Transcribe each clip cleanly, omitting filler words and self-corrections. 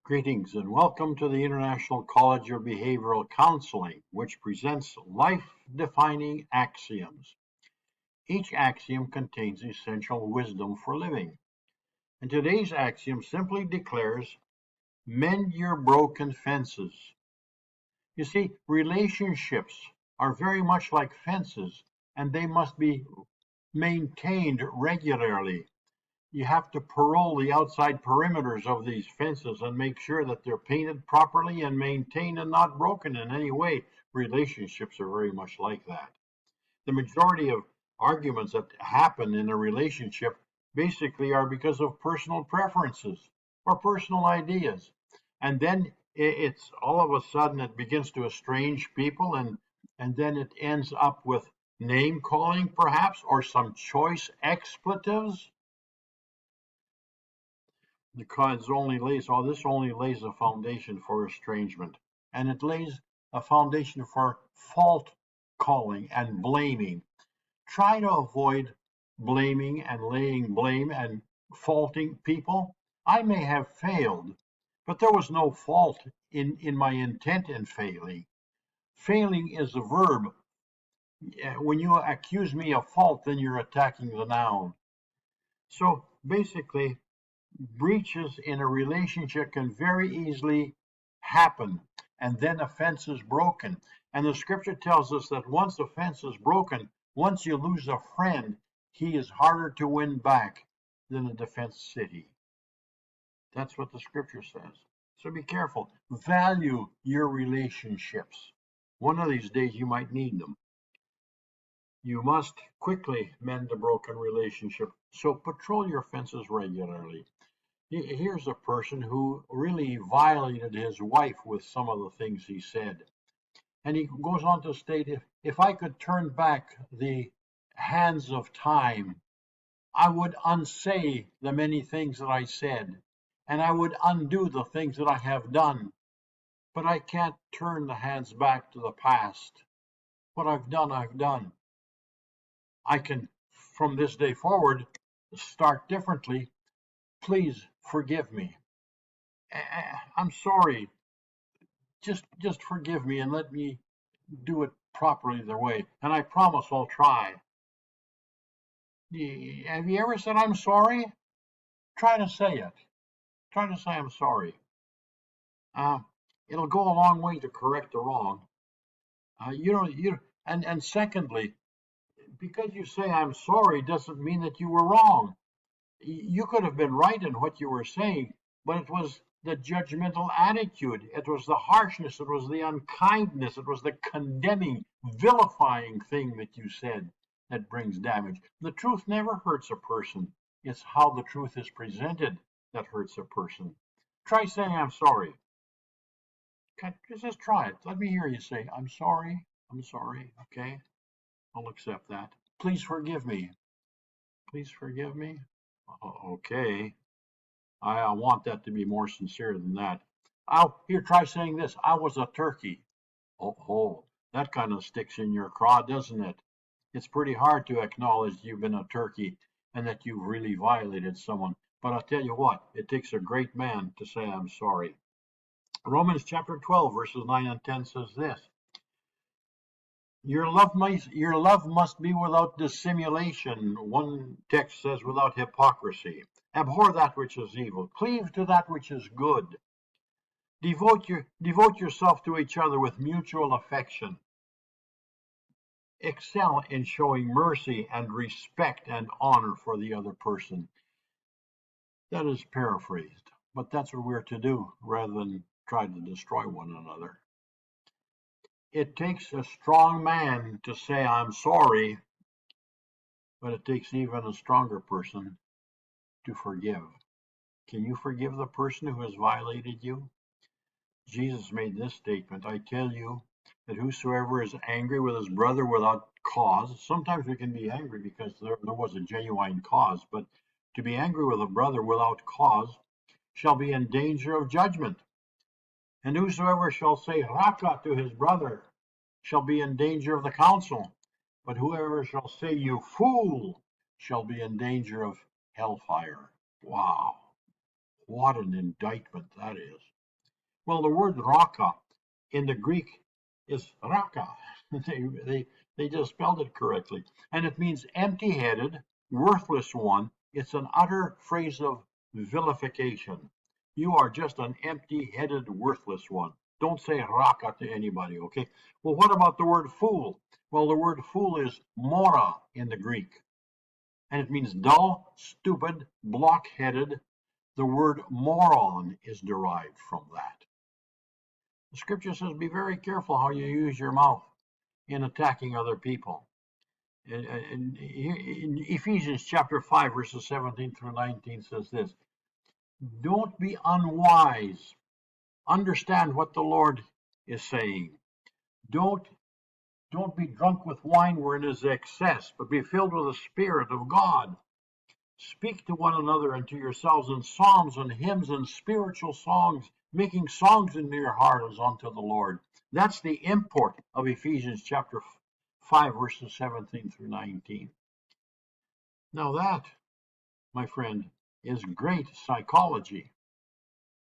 Greetings and welcome to the International College of Behavioral Counseling, which presents life-defining axioms. Each axiom contains essential wisdom for living. And today's axiom simply declares, mend your broken fences. You see, relationships are very much like fences, and they must be maintained regularly. You have to parole the outside perimeters of these fences and make sure that they're painted properly and maintained and not broken in any way. Relationships are very much like that. The majority of arguments that happen in a relationship basically are because of personal preferences or personal ideas. And then it's all of a sudden it begins to estrange people, and then it ends up with name calling perhaps, or some choice expletives. Because this only lays a foundation for estrangement, and it lays a foundation for fault calling and blaming. Try to avoid blaming and laying blame and faulting people. I may have failed, but there was no fault in my intent in failing. Failing is a verb. When you accuse me of fault, then you're attacking the noun. So basically, breaches in a relationship can very easily happen, and then a fence is broken. And the scripture tells us that once the fence is broken, once you lose a friend, he is harder to win back than a defense city. That's what the scripture says. So be careful. Value your relationships. One of these days you might need them. You must quickly mend a broken relationship, so patrol your fences regularly. Here's a person who really violated his wife with some of the things he said. And he goes on to state, if I could turn back the hands of time, I would unsay the many things that I said, and I would undo the things that I have done. But I can't turn the hands back to the past. What I've done, I've done. I can, from this day forward, start differently. Please forgive me. I'm sorry. Just forgive me and let me do it properly their way. And I promise I'll try. Have you ever said I'm sorry? Try to say it. Try to say I'm sorry. It'll go a long way to correct the wrong. And secondly, because you say I'm sorry doesn't mean that you were wrong. You could have been right in what you were saying, but it was the judgmental attitude, it was the harshness, it was the unkindness, it was the condemning, vilifying thing that you said that brings damage. The truth never hurts a person. It's how the truth is presented that hurts a person. Try saying I'm sorry. Just try it. Let me hear you say I'm sorry. I'm sorry. Okay, I'll accept that. Please forgive me. Please forgive me. Okay. I want that to be more sincere than that. Here, try saying this. I was a turkey. Oh, that kind of sticks in your craw, doesn't it? It's pretty hard to acknowledge you've been a turkey and that you've really violated someone. But I'll tell you what, it takes a great man to say I'm sorry. Romans chapter 12, verses 9 and 10 says this. Your love must be without dissimulation. One text says without hypocrisy. Abhor that which is evil. Cleave to that which is good. Devote yourself to each other with mutual affection. Excel in showing mercy and respect and honor for the other person. That is paraphrased, but that's what we're to do rather than try to destroy one another. It takes a strong man to say I'm sorry, but it takes even a stronger person to forgive. Can you forgive the person who has violated you? Jesus made this statement, I tell you that whosoever is angry with his brother without cause, sometimes we can be angry because there was a genuine cause, but to be angry with a brother without cause shall be in danger of judgment. And whosoever shall say Raka to his brother shall be in danger of the council, but whoever shall say you fool shall be in danger of hellfire. Wow, what an indictment that is. Well, the word raka in the Greek is raka. They just spelled it correctly. And it means empty-headed, worthless one. It's an utter phrase of vilification. You are just an empty-headed, worthless one. Don't say raka to anybody, okay? Well, what about the word fool? Well, the word fool is mora in the Greek, and it means dull, stupid, block-headed. The word moron is derived from that. The scripture says, be very careful how you use your mouth in attacking other people. In Ephesians chapter 5, verses 17 through 19 says this, don't be unwise. Understand what the Lord is saying. Don't be drunk with wine wherein is excess, but be filled with the Spirit of God. Speak to one another and to yourselves in psalms and hymns and spiritual songs, making songs in your heart as unto the Lord. That's the import of Ephesians chapter 5, verses 17 through 19. Now that, my friend, is great psychology,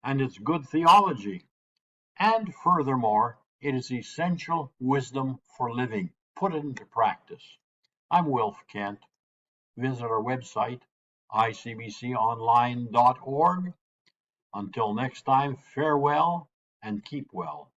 and it's good theology, and furthermore, it is essential wisdom for living. Put it into practice. I'm Wilf Kent. Visit our website, icbconline.org. Until next time, farewell and keep well.